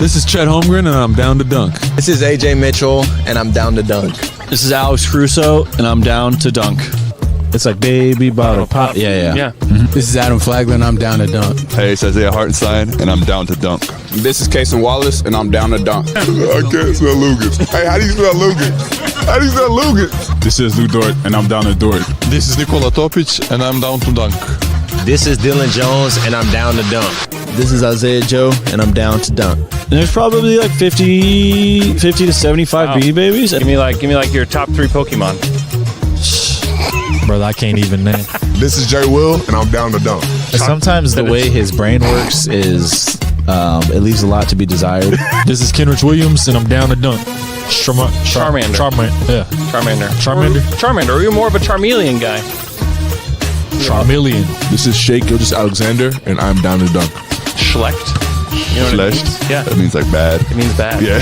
This is Chet Holmgren, and I'm down to dunk. This is AJ Mitchell, and I'm down to dunk. This is Alex Crusoe, and I'm down to dunk. It's like baby bottle pop. Yeah. Mm-hmm. This is Adam Flagler, and I'm down to dunk. Hey, it's Isaiah Hartenstein, and I'm down to dunk. This is Kason Wallace, and I'm down to dunk. I can't spell Lucas. Hey, how do you spell Lucas? How do you spell Lucas? This is Lou Dort, and I'm down to Dort. This is Nikola Topic, and I'm down to dunk. This is Dylan Jones, and I'm down to dunk. This is Isaiah Joe, and I'm down to dunk. And there's probably like 50 to 75 BD babies. Give me like your top 3 Pokemon. Brother, I can't even name. This is Jay Will, and I'm down to dunk. Sometimes the way his brain works is it leaves a lot to be desired. This is Kenrich Williams, and I'm down to dunk. Charmander. Yeah. Charmander. Or you're more of a Charmeleon guy. Charmeleon. This is Shea Gilgeous-Alexander, and I'm down to dunk. Schlecht. You know what Schlecht? it means? Yeah. That means like bad. It means bad. Yeah.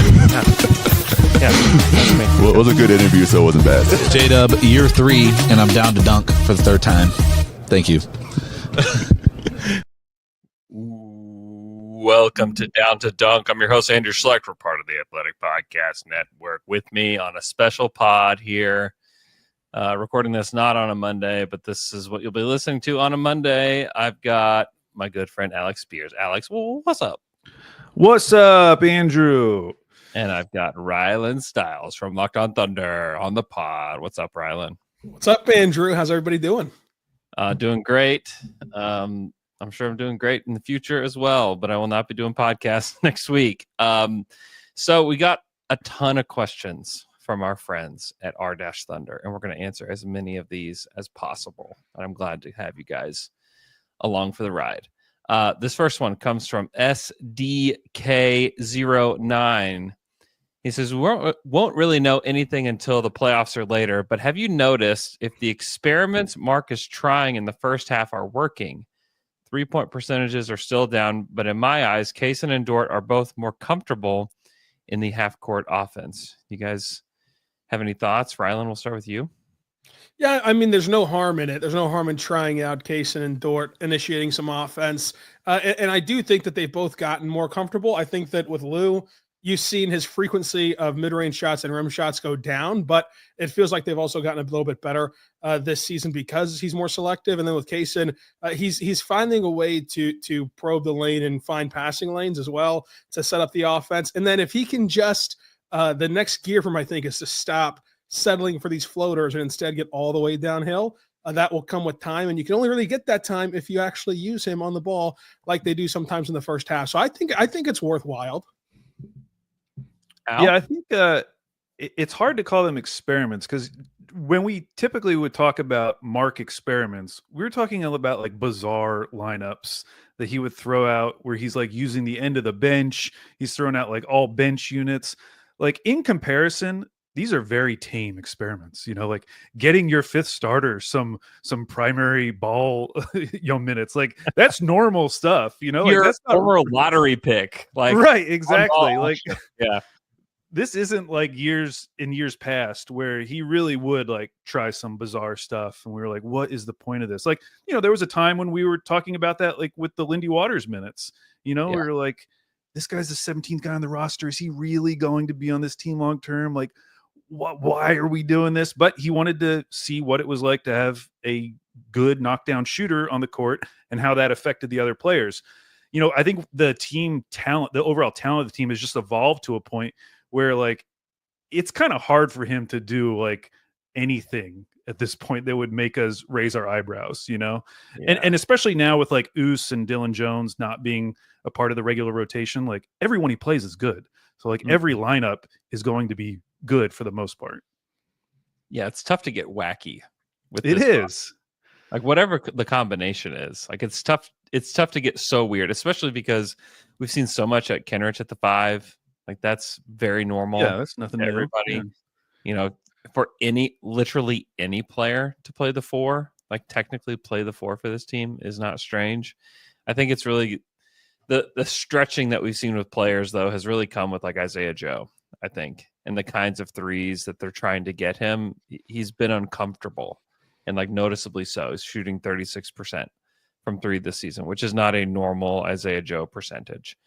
Yeah. That's me. Well, it was a good interview, so it wasn't bad. J-Dub, year 3, and I'm down to dunk for the 3rd time. Thank you. Welcome to Down to Dunk. I'm your host, Andrew Schlecht. We're part of the Athletic Podcast Network. With me on a special pod here, recording this not on a Monday, but this is what you'll be listening to on a Monday. I've got my good friend Alex Speers. Alex, what's up? What's up, Andrew? And I've got Rylan Stiles from Locked on Thunder on the pod. What's up, Rylan? What's up, Andrew? How's everybody doing? Doing great. I'm sure I'm doing great in the future as well, but I will not be doing podcasts next week. So we got a ton of questions from our friends at R-Thunder, and we're going to answer as many of these as possible. And I'm glad to have you guys along for the ride. This first one comes from SDK09. He says, we won't really know anything until the playoffs or later, but have you noticed if the experiments Mark is trying in the first half are working? 3-point percentages are still down, but in my eyes, Kaysen and Dort are both more comfortable in the half-court offense. You guys have any thoughts? Rylan, we'll start with you. Yeah, I mean, there's no harm in it. There's no harm in trying out Kaysen and Dort, initiating some offense. And I do think that they've both gotten more comfortable. I think that with Lou, you've seen his frequency of mid-range shots and rim shots go down, but it feels like they've also gotten a little bit better this season because he's more selective. And then with Kaysen, he's finding a way to probe the lane and find passing lanes as well to set up the offense. And then if he can just the next gear for him, I think, is to stop settling for these floaters and instead get all the way downhill. That will come with time, and you can only really get that time if you actually use him on the ball like they do sometimes in the first half. So I think it's worthwhile. Al? Yeah, I think it's hard to call them experiments because when we typically would talk about Mark experiments, we were talking about like bizarre lineups that he would throw out where he's like using the end of the bench. He's throwing out like all bench units. Like in comparison, these are very tame experiments, like getting your 5th starter some primary ball minutes. Like that's normal stuff, You're like, that's a former lottery pick. Like right, exactly. Like yeah. This isn't like years past where he really would like try some bizarre stuff. And we were like, what is the point of this? Like, there was a time when we were talking about that, like with the Lindy Waters minutes, we were like, this guy's the 17th guy on the roster. Is he really going to be on this team long-term? Like, why are we doing this? But he wanted to see what it was like to have a good knockdown shooter on the court and how that affected the other players. I think the team talent, the overall talent of the team has just evolved to a point where like, it's kind of hard for him to do like anything at this point that would make us raise our eyebrows, Yeah. And especially now with like Oos and Dylan Jones not being a part of the regular rotation, like everyone he plays is good. So like every lineup is going to be good for the most part. Yeah, it's tough to get wacky with it. Is like whatever the combination is. Like it's tough to get so weird, especially because we've seen so much at Kenrich at the 5. Like that's very normal. Yeah, that's nothing new. Everybody, yeah. For literally any player to play the 4, like technically play the 4 for this team is not strange. I think it's really the stretching that we've seen with players though has really come with like Isaiah Joe, I think. And the kinds of threes that they're trying to get him, he's been uncomfortable and like noticeably so. He's shooting 36% from 3 this season, which is not a normal Isaiah Joe percentage.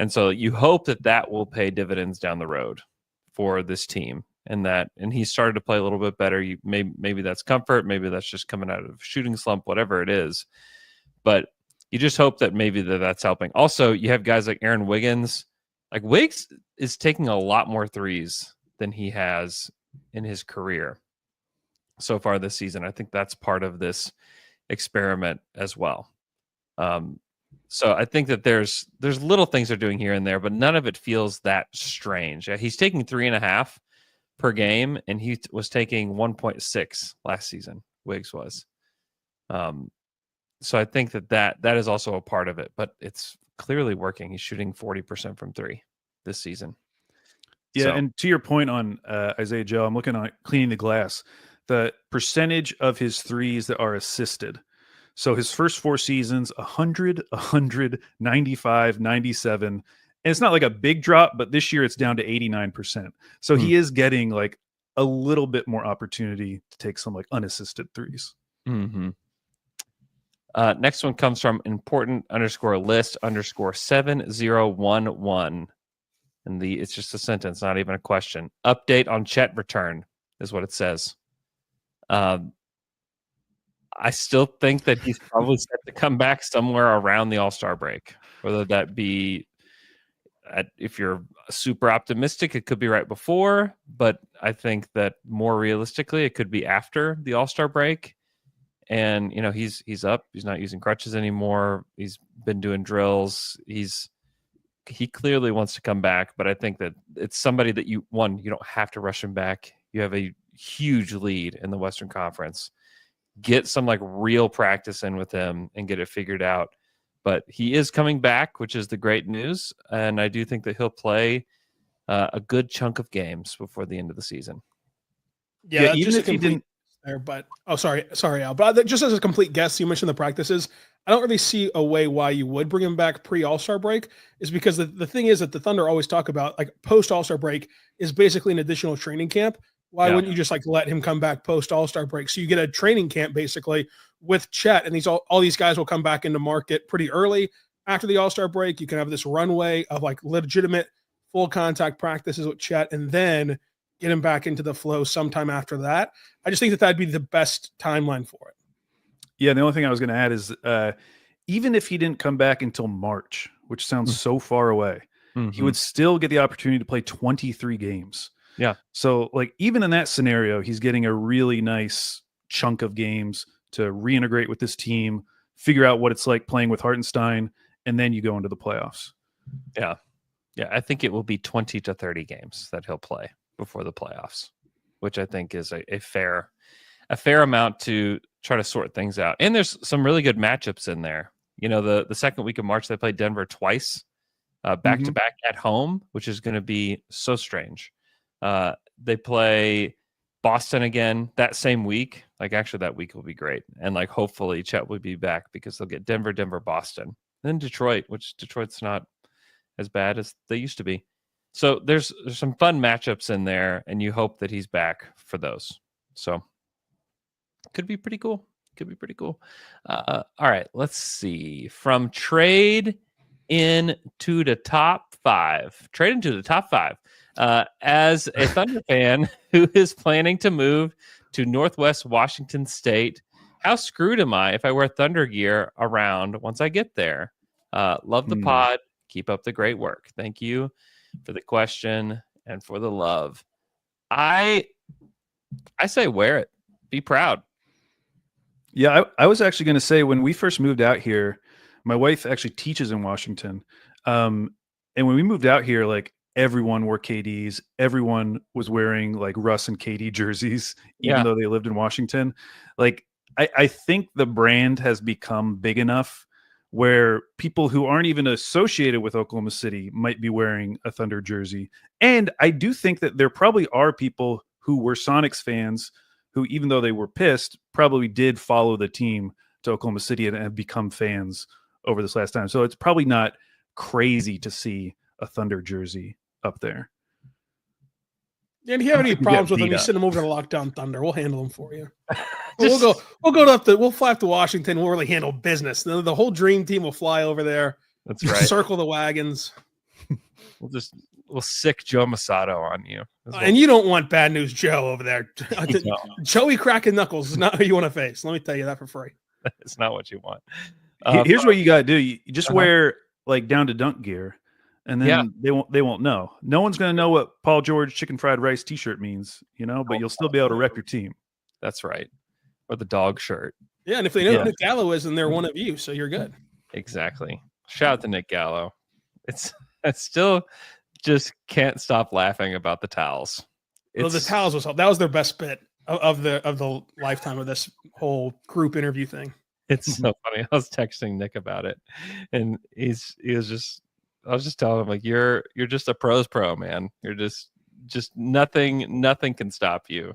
And so you hope that will pay dividends down the road for this team. And he started to play a little bit better. Maybe that's comfort, maybe that's just coming out of shooting slump, whatever it is. But you just hope that maybe that's helping. Also, you have guys like Aaron Wiggins. Like Wiggs is taking a lot more threes than he has in his career so far this season. I think that's part of this experiment as well. So I think that there's little things they're doing here and there, but none of it feels that strange. He's taking 3.5 per game, and he was taking 1.6 last season. Wiggs was. So I think that is also a part of it, but it's clearly working. He's shooting 40% from three this season. Yeah, So, and to your point on Isaiah Joe, I'm looking at cleaning the glass. The percentage of his threes that are assisted. So his first 4 seasons, 100, 100, 95, 97. And it's not like a big drop, but this year it's down to 89%. So he is getting like a little bit more opportunity to take some like unassisted threes. mm-hmm. Next one comes from important_list_7011. And it's just a sentence, not even a question. Update on Chet return is what it says. I still think that he's probably set to come back somewhere around the All-Star break, whether that be if you're super optimistic, it could be right before, but I think that more realistically, it could be after the All-Star break. And, he's up. He's not using crutches anymore. He's been doing drills. He clearly wants to come back, but I think that it's somebody that you don't have to rush him back. You have a huge lead in the Western Conference. Get some like real practice in with him and get it figured out. But he is coming back, which is the great news. And I do think that he'll play a good chunk of games before the end of the season. Yeah, even if he didn't. There, but sorry, Al. But just as a complete guess, you mentioned the practices. I don't really see a way why you would bring him back pre All-Star break. Is because the thing is that the Thunder always talk about like post All-Star break is basically an additional training camp. Why wouldn't you just like let him come back post All-Star break? So you get a training camp basically with Chet, and all these guys will come back into market pretty early after the All-Star break. You can have this runway of like legitimate full contact practices with Chet, and then get him back into the flow sometime after that. I just think that that'd be the best timeline for it. Yeah, the only thing I was going to add is even if he didn't come back until March, which sounds so far away, he would still get the opportunity to play 23 games. Yeah. So like even in that scenario, he's getting a really nice chunk of games to reintegrate with this team, figure out what it's like playing with Hartenstein, and then you go into the playoffs. Yeah. Yeah, I think it will be 20 to 30 games that he'll play before the playoffs, which I think is a fair amount to try to sort things out. And there's some really good matchups in there. The second week of March, they played Denver twice, back to back at home, which is going to be so strange. They play Boston again that same week. Like actually that week will be great. And like hopefully Chet will be back because they'll get Denver, Boston. Then Detroit, which Detroit's not as bad as they used to be. So there's some fun matchups in there, and you hope that he's back for those. So could be pretty cool. All right, let's see. From trade into the top five. As a Thunder fan who is planning to move to Northwest Washington State, how screwed am I if I wear Thunder gear around once I get there? Love the pod. Keep up the great work. Thank you for the question and for the love. I say wear it. Be proud. Yeah, I was actually going to say when we first moved out here, my wife actually teaches in Washington. And when we moved out here, like everyone wore KDs. Everyone was wearing like Russ and KD jerseys, even though they lived in Washington. Like I think the brand has become big enough where people who aren't even associated with Oklahoma City might be wearing a Thunder jersey. And I do think that there probably are people who were Sonics fans who, even though they were pissed, probably did follow the team to Oklahoma City and have become fans over this last time. So it's probably not crazy to see a Thunder jersey up there. And if you have any problems with them, you send them over to Lockdown Thunder. We'll handle them for you. We'll fly up to Washington. We'll really handle business. The whole dream team will fly over there. That's right. Circle the wagons. we'll sick Joe Masato on you. And you don't want bad news Joe over there. No. Joey cracking knuckles is not who you want to face. Let me tell you that for free. It's not what you want. Here's what you got to do. You just wear like down to dunk gear, and then they won't know. No one's going to know what Paul George chicken fried rice T-shirt means, but you'll still be able to rep your team. That's right. Or the dog shirt. Yeah, and if they know who Nick Gallo is, then they're one of you, so you're good. Exactly. Shout out to Nick Gallo. I still just can't stop laughing about the towels. The towels that was their best bit of the lifetime of this whole group interview thing. It's so funny. I was texting Nick about it, and I was just telling him, like, you're just a pro's pro, man. You're just nothing can stop you.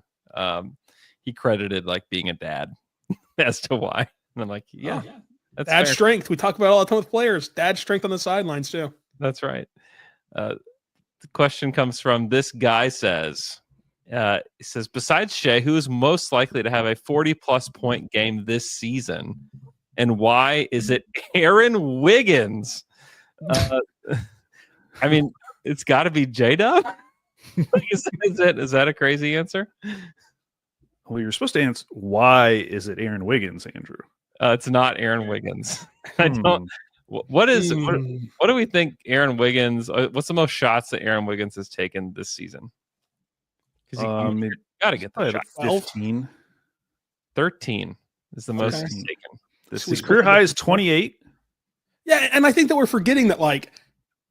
He credited like being a dad as to why. And I'm like, that's dad fair. strength. We talk about it all the time with players. Dad strength on the sidelines too. That's right. The question comes from this guy says, he says, besides Shea, who is most likely to have a 40-plus point game this season? And why is it Aaron Wiggins? I mean, it's got to be J-Dub? Is that a crazy answer? Well, you're supposed to answer, why is it Aaron Wiggins, Andrew? It's not Aaron Wiggins. I don't. What do we think Aaron Wiggins? What's the most shots that Aaron Wiggins has taken this season? Because you got to get the shot. 15. 13 is the most he's taken. His career high is 28. Yeah, and I think that we're forgetting that, like,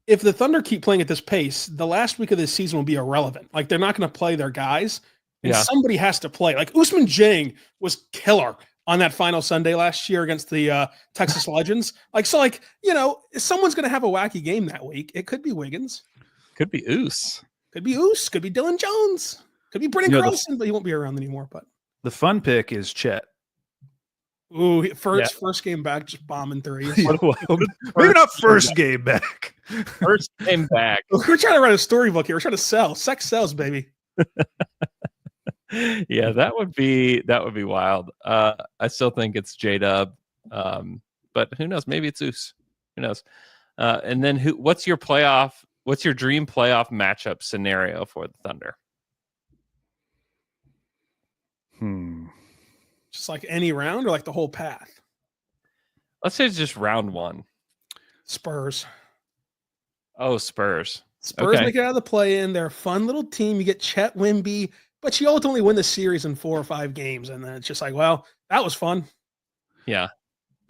if the Thunder keep playing at this pace, the last week of this season will be irrelevant. Like, they're not going to play their guys, and somebody has to play. Like, Ousmane Dieng was killer on that final Sunday last year against the Texas Legends. Someone's going to have a wacky game that week. It could be Wiggins. Could be Oos. Could be Oos. Could be Dylan Jones. Could be Brendan Carlson, but he won't be around anymore. But the fun pick is Chet. Ooh, first game back, just bombing threes. Maybe not first game back. First game back. We're trying to write a storybook here. We're trying to sell. Sex sells, baby. Yeah, that would be wild. I still think it's J-Dub, but who knows? Maybe it's Oos. Who knows? And then what's your dream playoff matchup scenario for the Thunder? Just like any round or like the whole path? Let's say it's just round one. Spurs. Oh, Spurs. Spurs make it out of the play-in. They're a fun little team. You get Chet Wemby, but you ultimately win the series in 4 or 5 games, and then it's just like, well, that was fun. Yeah.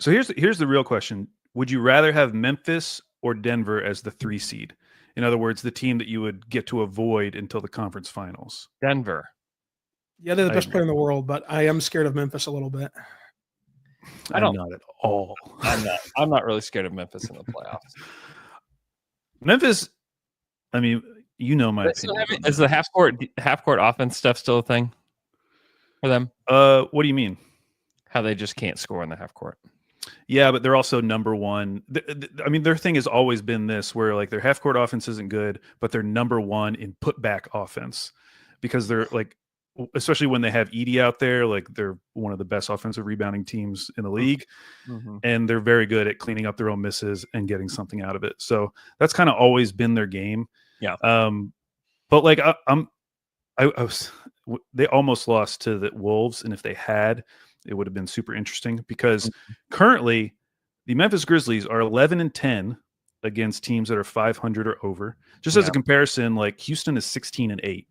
So here's the real question: would you rather have Memphis or Denver as the 3 seed? In other words, the team that you would get to avoid until the conference finals. Denver. Yeah, they're the best player in the world, but I am scared of Memphis a little bit. I'm not at all. I'm not really scared of Memphis in the playoffs. Memphis, I mean, my opinion. Is the half court offense stuff still a thing for them? What do you mean? How they just can't score in the half court? Yeah, but they're also number one. I mean, their thing has always been this, where like their half court offense isn't good, but they're number one in putback offense because they're like, especially when they have Edey out there, like they're one of the best offensive rebounding teams in the league, and they're very good at cleaning up their own misses and getting something out of it. So that's kind of always been their game. Yeah. But like they almost lost to the Wolves, and if they had, it would have been super interesting because currently the Memphis Grizzlies are 11-10 against teams that are 500 or over. Just as a comparison, like Houston is 16-8.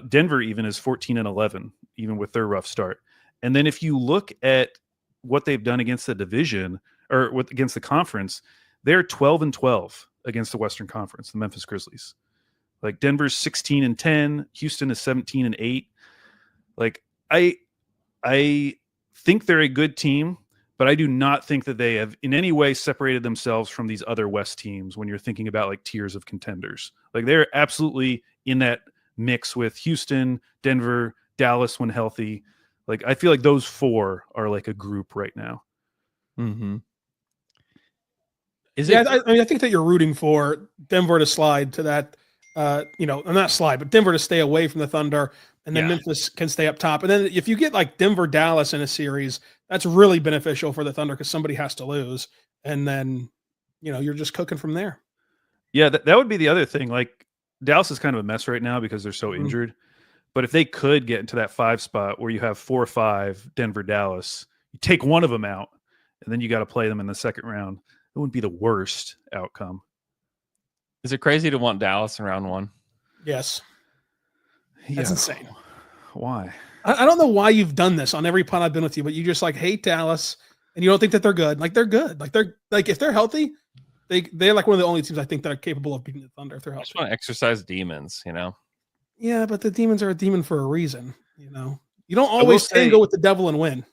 Denver even is 14-11, even with their rough start. And then if you look at what they've done against the division or against the conference, they're 12-12 against the Western Conference, the Memphis Grizzlies. Like Denver's 16-10, Houston is 17-8. Like I think they're a good team, but I do not think that they have in any way separated themselves from these other West teams when you're thinking about like tiers of contenders. Like they're absolutely in that mix with Houston, Denver, Dallas when healthy. Like I feel like those 4 are like a group right now. Mm-hmm. I think that you're rooting for Denver to slide to that, not slide, but Denver to stay away from the Thunder, and then Memphis can stay up top. And then if you get like Denver, Dallas in a series, that's really beneficial for the Thunder because somebody has to lose, and then you're just cooking from there. Yeah, that would be the other thing. Like Dallas is kind of a mess right now because they're so injured. But if they could get into that 5 spot where you have 4 or 5, Denver, Dallas, you take one of them out, and then you got to play them in the second round. It wouldn't be the worst outcome. Is it crazy to want Dallas in round 1? Yes. That's insane. Why? I don't know why you've done this on every pod I've been with you, but you just like hate Dallas and you don't think that they're good. Like they're good. Like they're like if they're healthy, they're like one of the only teams I think that are capable of beating the Thunder if they're I healthy. just want to exercise demons, you know. Yeah, but the demons are a demon for a reason. You know, you don't always go with the devil and win.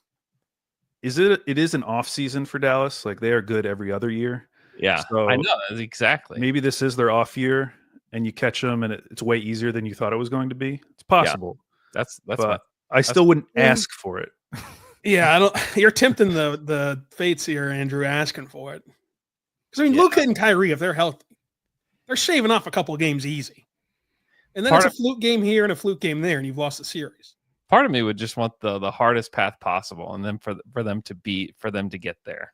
It is an off season for Dallas. Like they are good every other year. Yeah, so I know exactly. Maybe this is their off year, and you catch them, and it's way easier than you thought it was going to be. It's possible. Yeah, that's. I still wouldn't ask for it. Yeah, I don't. You're tempting the fates here, Andrew, asking for it. Because I mean, Luka and Kyrie, if they're healthy, they're shaving off a couple of games easy, and then it's a fluke game here and a fluke game there, and you've lost the series. Part of me would just want the hardest path possible, and then for them to get there,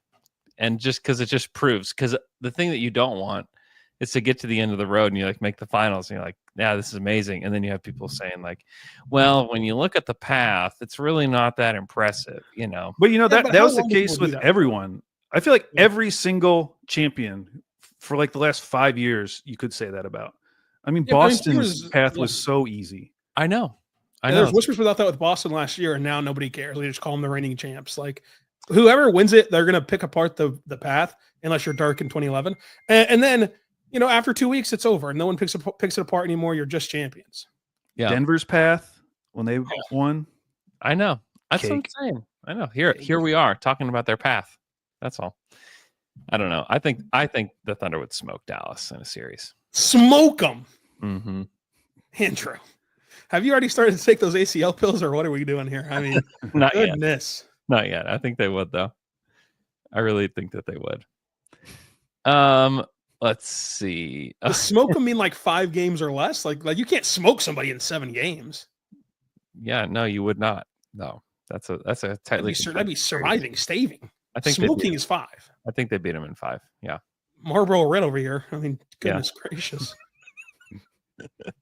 and just because it just proves. Because the thing that you don't want is to get to the end of the road and you like make the finals, and you're like, yeah, this is amazing, and then you have people saying like, well, when you look at the path, it's really not that impressive, you know. But you know that was the case with everyone. I feel like every single champion for like the last 5 years, you could say that about. I mean, Boston's path was so easy. I know. There's whispers about that with Boston last year, and now nobody cares. They just call them the reigning champs. Like whoever wins it, they're going to pick apart the path, unless you're Dirk in 2011, and then you know after 2 weeks it's over, and no one picks it apart anymore. You're just champions. Yeah, Denver's path when they won. I know. That's what I'm saying. I know. Here we are talking about their path. That's all. I don't know. I think the Thunder would smoke Dallas in a series. Smoke them. Mm-hmm. Andrew, have you already started to take those ACL pills, or what are we doing here? I mean, not goodness. Yet. Not yet. I think they would, though. I really think that they would. Let's see. Does smoke them mean like 5 games or less? Like you can't smoke somebody in 7 games. Yeah, no, you would not. No, that's a tightly. That'd be surviving, staving. I think smoking is 5. I think they beat him in 5. Yeah. Marlboro Red over here. I mean, goodness gracious.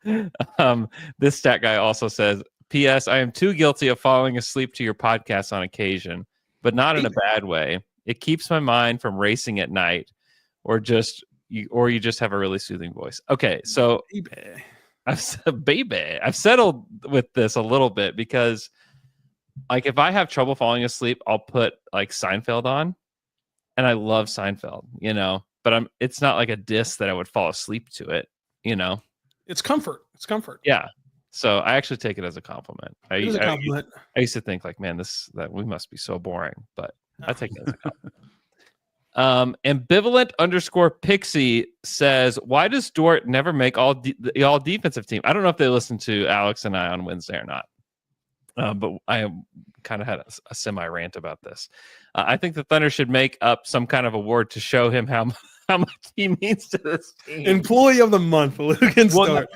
This stat guy also says, P.S. I am too guilty of falling asleep to your podcast on occasion, but not in a bad way. It keeps my mind from racing at night, or you just have a really soothing voice. Okay, so I've settled with this a little bit because, like, if I have trouble falling asleep, I'll put like Seinfeld on, and I love Seinfeld, you know. But it's not like a diss that I would fall asleep to it, you know. It's comfort. It's comfort. Yeah. So I actually take it as a compliment. It is a compliment. I used to think like, man, that we must be so boring, but I take it as a compliment. Ambivalent_Pixie says, why does Dort never make all defensive team? I don't know if they listened to Alex and I on Wednesday or not. But I kind of had a semi rant about this. I think the Thunder should make up some kind of award to show him how much he means to this team. Employee of the month, Lugan Stewart.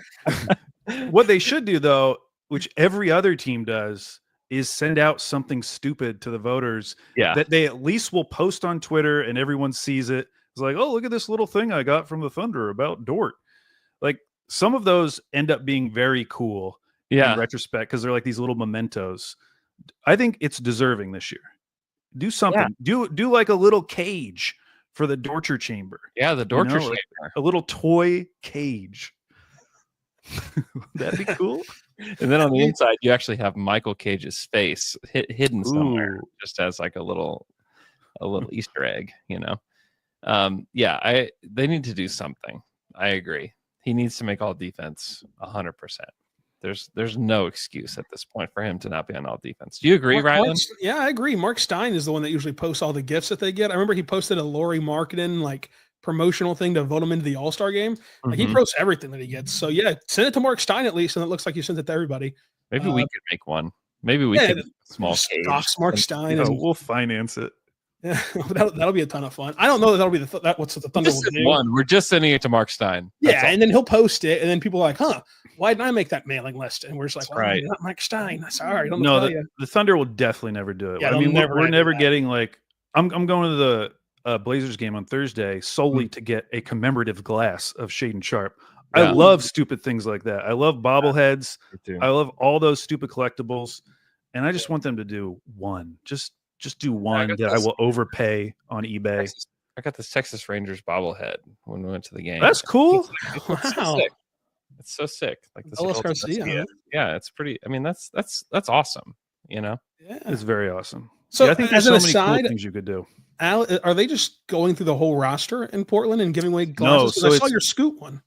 What they should do, though, which every other team does, is send out something stupid to the voters that they at least will post on Twitter and everyone sees it. It's like, oh, look at this little thing I got from the Thunder about Dort. Like some of those end up being very cool in retrospect because they're like these little mementos. I think it's deserving this year. Do something. Do like a little cage for the torture chamber. Yeah, the torture chamber. Like a little toy cage. That'd be cool. And then on the inside, you actually have Michael Cage's face hidden somewhere, just as like a little Easter egg, you know. They need to do something. I agree. He needs to make all defense 100%. There's no excuse at this point for him to not be on all defense. Do you agree, Rylan? Yeah, I agree. Mark Stein is the one that usually posts all the gifts that they get. I remember he posted a Laurie Marketing like promotional thing to vote him into the All-Star game. Like he posts everything that he gets. So yeah, send it to Mark Stein at least, and it looks like you sent it to everybody. Maybe we could make one. Maybe we could small cage. Mark Stein. We'll finance it. Yeah, that'll be a ton of fun. I don't know that'll be what's the Thunder will do. We're just sending it to Mark Stein. Yeah, and then he'll post it, and then people are like, "Huh, why didn't I make that mailing list?" And we're just like, "Well, right, not Mark Stein." Sorry, I don't know. The Thunder will definitely never do it. Yeah, I mean, we're never getting like I'm going to a Blazers game on Thursday solely to get a commemorative glass of Shaden Sharp. Yeah. I love stupid things like that. I love bobbleheads. Me too. I love all those stupid collectibles, and I just want them to do one. Just do one got that I this. will overpay on eBay. I got this Texas Rangers bobblehead when we went to the game. That's cool. It's so Wow. sick. It's so sick. Like this Ellis old Garcia, Garcia. huh? Yeah, it's pretty. I mean, that's awesome. You know. Yeah. It's very awesome. So Yeah, I think as there's an so many aside, cool things you could do. Al, are they just going through the whole roster in Portland and giving away No, glasses? 'Cause so I saw it's- your Scoot one.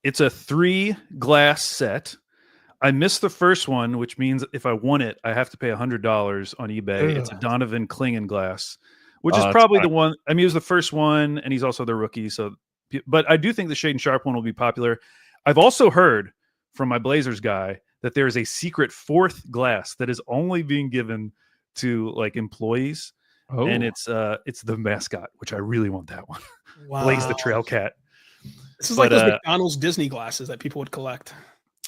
It's a 3 glass set. I missed the first one, which means if I want it, I have to pay $100 on eBay. It's a Donovan Clingan glass, which is that's probably fine. the one. I mean, he was the first one, and he's also the rookie. So, but I do think the Shaden Sharp one will be popular. I've also heard from my Blazers guy that there is a secret 4th glass that is only being given to like employees, and it's the mascot, which I really want that one. Wow. Blaze the Trail Cat. This is like But, those McDonald's Disney glasses that people would collect.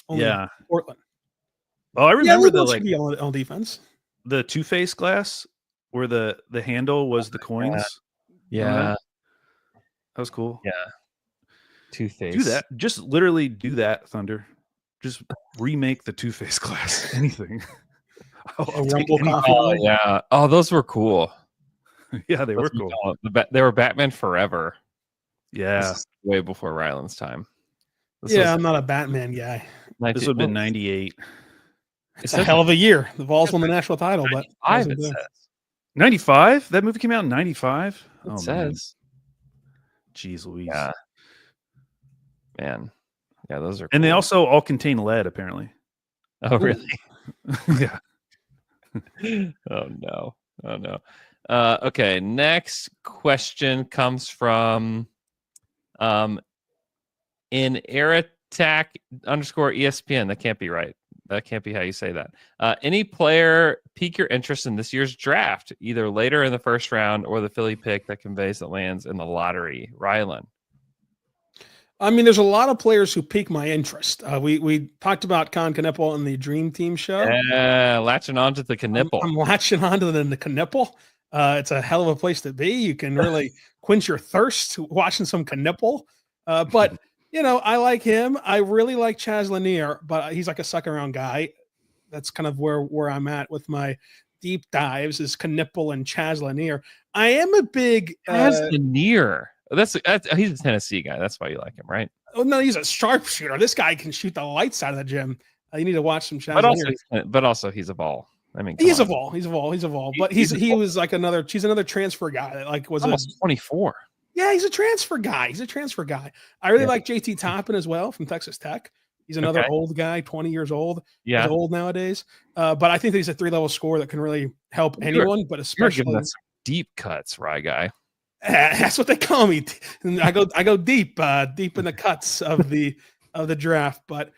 Only in Yeah. Portland. Oh, I Yeah, remember the Lego's like should be on defense. the Two-Face glass where the handle was the coins. Yeah. That was cool. Yeah. Two-Face. Do that. Just literally do that, Thunder. Just remake the Two-Face glass. Anything. A Rumble coffee. Oh yeah. Oh, those were cool. Yeah, they were Those cool. They were Batman Forever. Yeah. This is way before Rylan's time. This Yeah, was I'm not a Batman guy. This would have been 98. It's a hell of a year. The Vols won the national title, but Five, wasn't it there. says. 95? That movie came out in 95? It says. Jeez Louise. Yeah. Man. Yeah, those are And they cool. also all contain lead, apparently. Oh, really? Yeah. Oh, no. Oh, no. Okay, next question comes from in Airtac _ ESPN. That can't be right. That can't be how you say that. Any player pique your interest in this year's draft, either later in the first round or the Philly pick that conveys that lands in the lottery? Rylan. I mean, there's a lot of players who pique my interest. We talked about Con Knippel in the Dream Team show. Yeah, latching on to the Knippel. I'm latching onto the Knippel. It's a hell of a place to be. You can really quench your thirst watching some Knippel. But you know, I like him. I really like Chaz Lanier, but he's like a second round guy. That's kind of where I'm at with my deep dives is Knippel and Chaz Lanier. I am a big Chaz Lanier. That's he's a Tennessee guy. That's why you like him, right? Oh no, he's a sharpshooter. This guy can shoot the lights out of the gym. You need to watch some Chaz. But also he's a ball. I mean, He's a ball. But he was like he's another transfer guy that like was almost 24. Yeah, he's a transfer guy. I really like JT Toppin as well from Texas Tech. He's another old guy, 20 years old. Yeah, he's old nowadays. But I think that he's a 3-level scorer that can really help anyone, but especially you're giving us some deep cuts, Rye guy. That's what they call me. I go deep in the cuts of the draft. But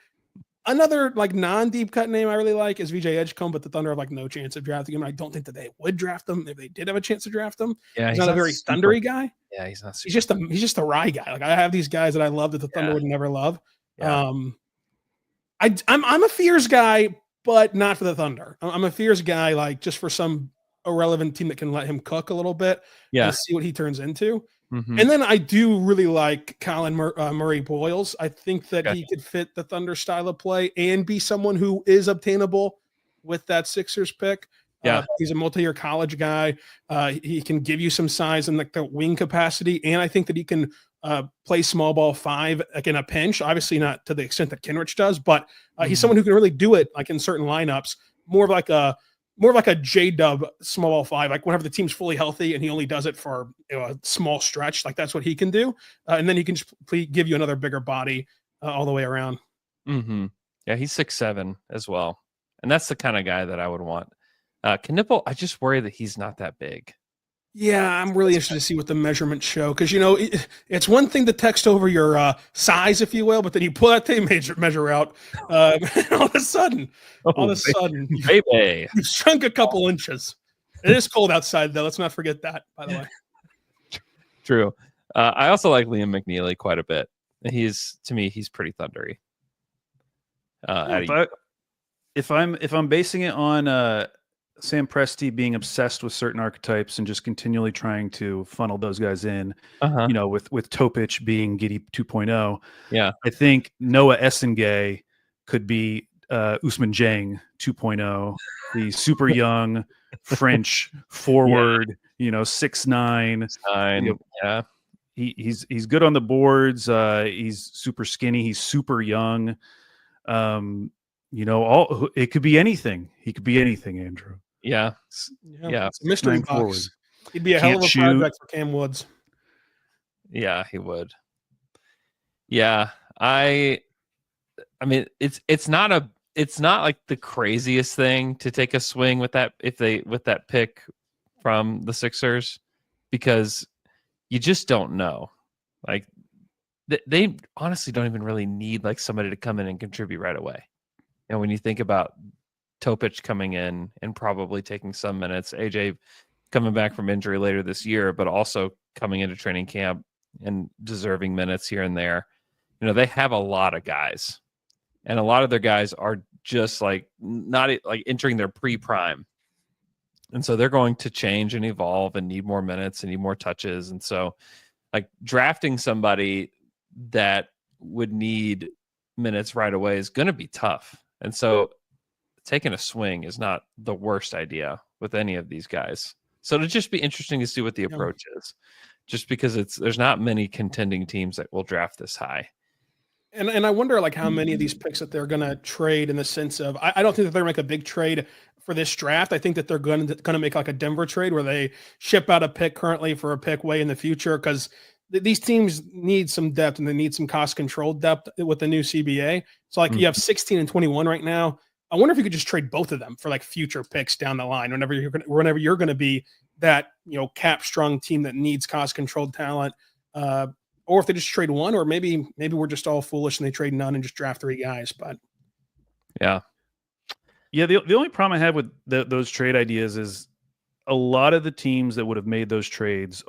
another like non-deep cut name I really like is VJ Edgecombe, but the Thunder have like no chance of drafting him. I don't think that they would draft him if they did have a chance to draft him. Yeah, he's not a very thundery guy. Yeah, he's not. He's just a Rye guy. Like I have these guys that I love that the Thunder would never love. Yeah. I'm a Fears guy, but not for the Thunder. I'm a Fears guy, like just for some irrelevant team that can let him cook a little bit. Yeah, and see what he turns into. Mm-hmm. And then I do really like Colin Murray Boyles. I think that he could fit the Thunder style of play and be someone who is obtainable with that Sixers pick. Yeah, he's a multi-year college guy. He can give you some size and like the wing capacity, and I think that he can play small ball 5 like in a pinch. Obviously, not to the extent that Kenrich does, but he's someone who can really do it like in certain lineups. More of like a J-Dub small ball 5, like whenever the team's fully healthy and he only does it for a small stretch, like that's what he can do. And then he can just give you another bigger body all the way around. Mm-hmm. Yeah, he's 6'7" as well. And that's the kind of guy that I would want. Knippel, I just worry that he's not that big. Yeah, I'm really interested to see what the measurements show. Because, you know, it's one thing to text over your size, if you will, but then you pull that tape measure out. And all of a sudden, baby, you've shrunk a couple inches. It is cold outside, though. Let's not forget that, by the way. True. I also like Liam McNeely quite a bit. To me, he's pretty thundery. If I'm basing it on Sam Presti being obsessed with certain archetypes and just continually trying to funnel those guys in, Uh-huh. you know, with Topic being Giddy 2.0. Yeah. I think Noah Essengay could be Ousmane Dieng 2.0, the super young French forward, you know, 6'9". Yeah. He's good on the boards. He's super skinny. He's super young. You know, it could be anything. He could be anything, Andrew. Yeah. It's a mystery box. Forward. He'd be a hell of a project for Cam Woods. Yeah, he would. Yeah, I mean, it's not like the craziest thing to take a swing with that with that pick from the Sixers, because you just don't know. Like they honestly don't even really need like somebody to come in and contribute right away. And when you think about Topic coming in and probably taking some minutes, AJ coming back from injury later this year, but also coming into training camp and deserving minutes here and there, you know, they have a lot of guys, and a lot of their guys are just like not like entering their pre-prime. And so they're going to change and evolve and need more minutes and need more touches. And so like drafting somebody that would need minutes right away is going to be tough. And so taking a swing is not the worst idea with any of these guys. So it'll just be interesting to see what the approach is, just because there's not many contending teams that will draft this high. And I wonder like how many of these picks that they're going to trade, in the sense of, I don't think that they're going to make a big trade for this draft. I think that they're going to make like a Denver trade where they ship out a pick currently for a pick way in the future, because these teams need some depth and they need some cost controlled depth with the new CBA. So like you have 16 and 21 right now. I wonder if you could just trade both of them for like future picks down the line whenever you're going to be that, you know, cap strong team that needs cost controlled talent. Or if they just trade one, or maybe we're just all foolish and they trade none and just draft 3 guys. But yeah. The only problem I have with those trade ideas is a lot of the teams that would have made those trades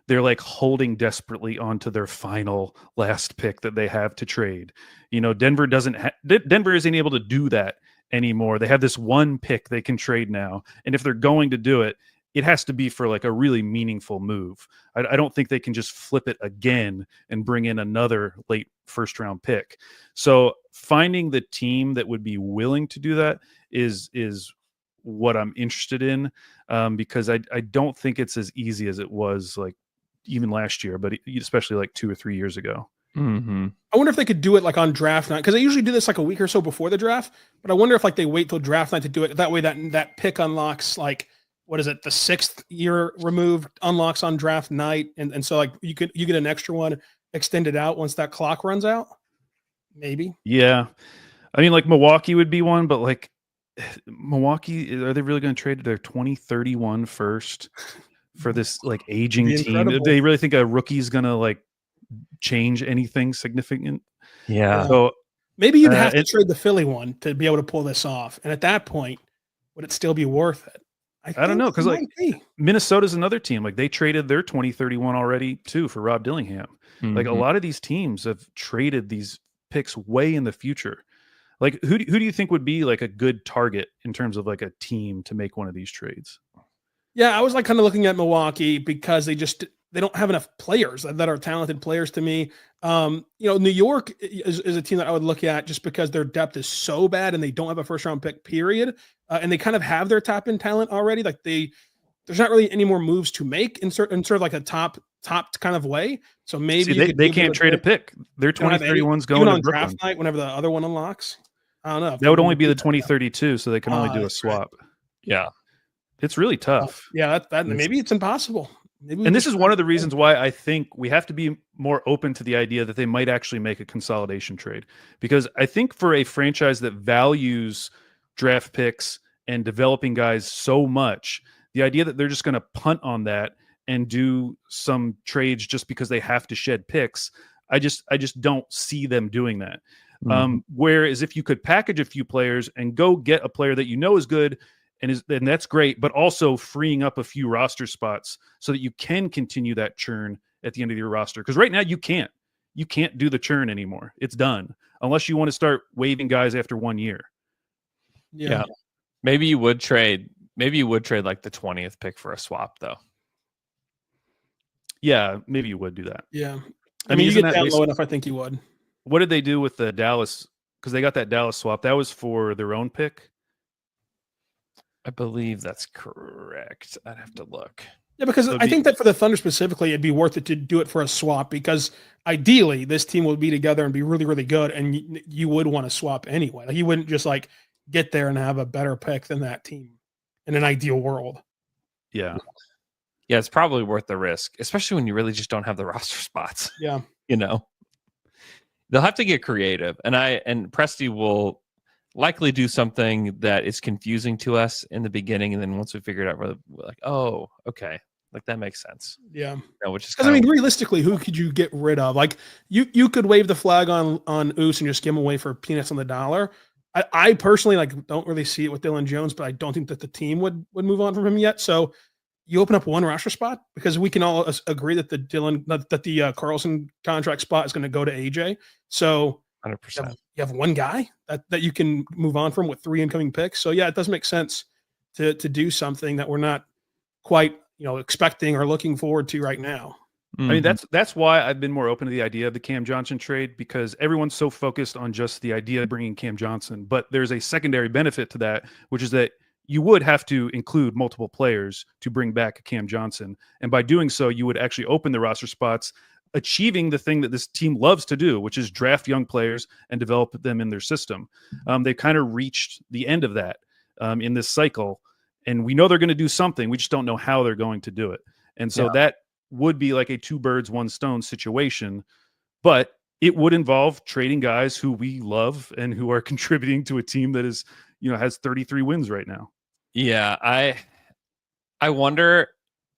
they're like holding desperately onto their final last pick that they have to trade. You know, Denver isn't able to do that anymore. They have this one pick they can trade now, and if they're going to do it, it has to be for like a really meaningful move. I don't think they can just flip it again and bring in another late first round pick. So finding the team that would be willing to do that is what I'm interested in, because I don't think it's as easy as it was like even last year, but especially like 2 or 3 years ago. Mm-hmm. I wonder if they could do it like on draft night, because they usually do this like a week or so before the draft. But I wonder if like they wait till draft night to do it. That way that pick unlocks like, what is it, the 6th year removed unlocks on draft night, and so like you get an extra one extended out once that clock runs out. Maybe. Yeah, I mean like Milwaukee would be one, but like Milwaukee, are they really going to trade their 2031 first for this like aging team? Do they really think a rookie's going to like change anything significant? Yeah. So maybe you'd have to trade the Philly one to be able to pull this off. And at that point, would it still be worth it? I don't know, because like Minnesota's another team. Like they traded their 2031 already too for Rob Dillingham. Mm-hmm. Like a lot of these teams have traded these picks way in the future. Like who do you think would be like a good target in terms of like a team to make one of these trades? Yeah, I was like kind of looking at Milwaukee because they don't have enough players that are talented players to me. You know, New York is a team that I would look at just because their depth is so bad and they don't have a first round pick, period. And they kind of have their top end talent already. Like there's not really any more moves to make in sort of like a top kind of way. So maybe they can't trade a pick. Their 2031's going on to draft night whenever the other one unlocks. I don't know. That would only be the 2032, so they can only do a swap. Right. Yeah. It's really tough. Yeah, that maybe it's impossible. And this is one of the reasons why I think we have to be more open to the idea that they might actually make a consolidation trade. Because I think for a franchise that values draft picks and developing guys so much, the idea that they're just going to punt on that and do some trades just because they have to shed picks, I just don't see them doing that. Mm-hmm. Whereas if you could package a few players and go get a player that you know is good, and that's great, but also freeing up a few roster spots so that you can continue that churn at the end of your roster. Because right now you can't do the churn anymore. It's done unless you want to start waiving guys after 1 year. Yeah. Maybe you would trade like the 20th pick for a swap though. Yeah, maybe you would do that. Yeah. I mean, you isn't get that down low enough, I think you would. What did they do with the Dallas? Because they got that Dallas swap. That was for their own pick. I believe that's correct. I'd have to look. Yeah, because I think that for the Thunder specifically, it'd be worth it to do it for a swap because ideally this team would be together and be really, really good, and you would want to swap anyway. Like you wouldn't just like get there and have a better pick than that team in an ideal world. Yeah. Yeah, it's probably worth the risk, especially when you really just don't have the roster spots. Yeah. You know, they'll have to get creative, and Presti will likely do something that is confusing to us in the beginning, and then once we figure it out, we're like, oh, okay. Like that makes sense. Yeah. You know, which is because I mean, realistically, who could you get rid of? Like you could wave the flag on Oos and just give him away for peanuts on the dollar. I personally like don't really see it with Dylan Jones, but I don't think that the team would move on from him yet. So you open up one roster spot because we can all agree that the Carlson contract spot is going to go to AJ. So 100%. You have one guy that you can move on from with 3 incoming picks. So yeah, it does make sense to do something that we're not quite expecting or looking forward to right now. I mean, that's why I've been more open to the idea of the Cam Johnson trade, because everyone's so focused on just the idea of bringing Cam Johnson. But there's a secondary benefit to that, which is that you would have to include multiple players to bring back Cam Johnson. And by doing so, you would actually open the roster spots, achieving the thing that this team loves to do, which is draft young players and develop them in their system. They kind of reached the end of that in this cycle. And we know they're going to do something. We just don't know how they're going to do it. And so that would be like a 2 birds, 1 stone situation. But it would involve trading guys who we love and who are contributing to a team that is, has 33 wins right now. Yeah, I wonder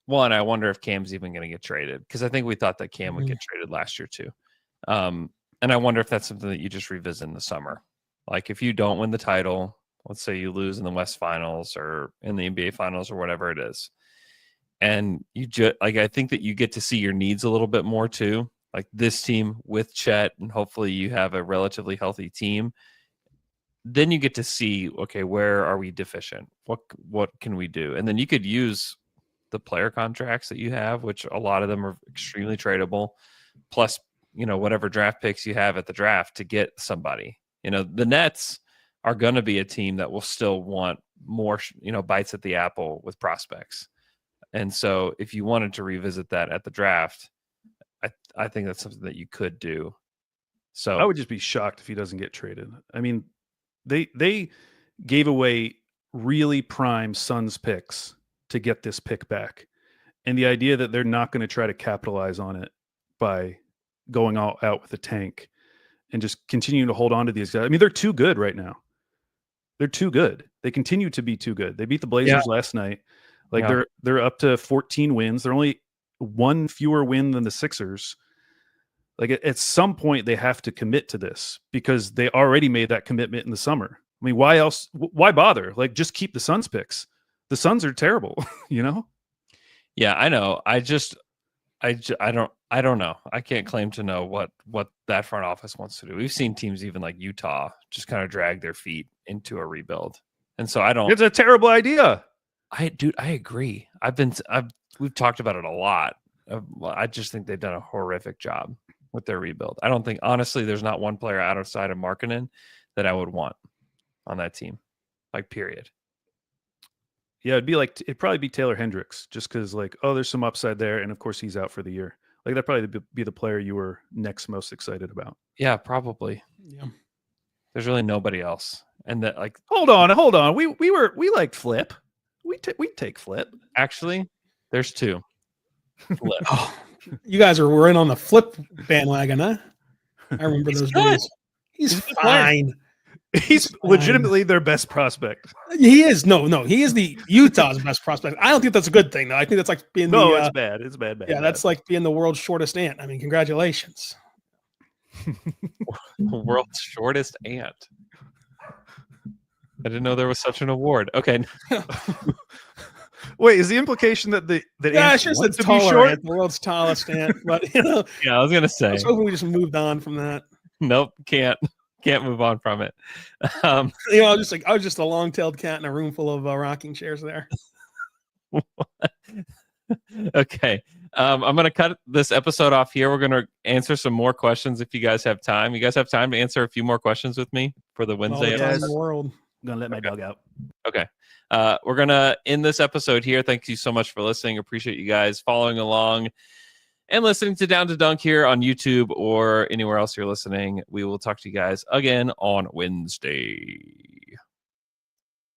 if Cam's even going to get traded, because I think we thought that Cam would get traded last year too. And I wonder if that's something that you just revisit in the summer. Like if you don't win the title, let's say you lose in the West Finals or in the NBA Finals or whatever it is, and you just I think that you get to see your needs a little bit more too. Like this team with Chet, and hopefully you have a relatively healthy team. Then you get to see, okay, where are we deficient? What can we do? And then you could use the player contracts that you have, which a lot of them are extremely tradable, plus whatever draft picks you have at the draft to get somebody. The Nets are going to be a team that will still want more, bites at the apple with prospects. And so if you wanted to revisit that at the draft, I think that's something that you could do. So I would just be shocked if he doesn't get traded. I mean, they gave away really prime Suns picks to get this pick back. And the idea that they're not going to try to capitalize on it by going all out with a tank and just continuing to hold on to these guys. I mean, they're too good right now. They're too good. They continue to be too good. They beat the Blazers last night. Like they're up to 14 wins. They're only 1 fewer win than the Sixers. Like at some point they have to commit to this, because they already made that commitment in the summer. I mean, why else? Why bother? Like just keep the Suns picks. The Suns are terrible, Yeah, I know. I don't know. I can't claim to know what that front office wants to do. We've seen teams even like Utah just kind of drag their feet into a rebuild. And so it's a terrible idea. I agree. We've talked about it a lot. I just think they've done a horrific job with their rebuild. I don't think, honestly, there's not one player outside of Markkanen that I would want on that team. Like, period. Yeah, it'd probably be Taylor Hendricks, just because there's some upside there, and of course he's out for the year. Like that'd probably be the player you were next most excited about. Yeah, probably. Yeah. There's really nobody else, and that hold on. We liked Flip. We take Flip. Actually, there's 2. Flip. Oh, you guys were in on the Flip bandwagon, huh? I remember those days. He's fine. He's legitimately their best prospect. He is. No, he is the Utah's best prospect. I don't think that's a good thing, though. I think that's like being it's bad. It's bad. Yeah, that's like being the world's shortest ant. I mean, congratulations. World's shortest ant. I didn't know there was such an award. Okay. Wait, is the implication that it's just the taller ant, the world's tallest ant? But yeah, I was gonna say. I was hoping we just moved on from that. Nope, can't. Can't move on from it. I was just a long-tailed cat in a room full of rocking chairs there. Okay. I'm going to cut this episode off here. We're going to answer some more questions if you guys have time. You guys have time to answer a few more questions with me for the Wednesday All the time in episode? the world. I'm gonna let my dog out. Okay. We're going to end this episode here. Thank you so much for listening. Appreciate you guys following along and listening to Down to Dunk here on YouTube or anywhere else you're listening. We will talk to you guys again on Wednesday.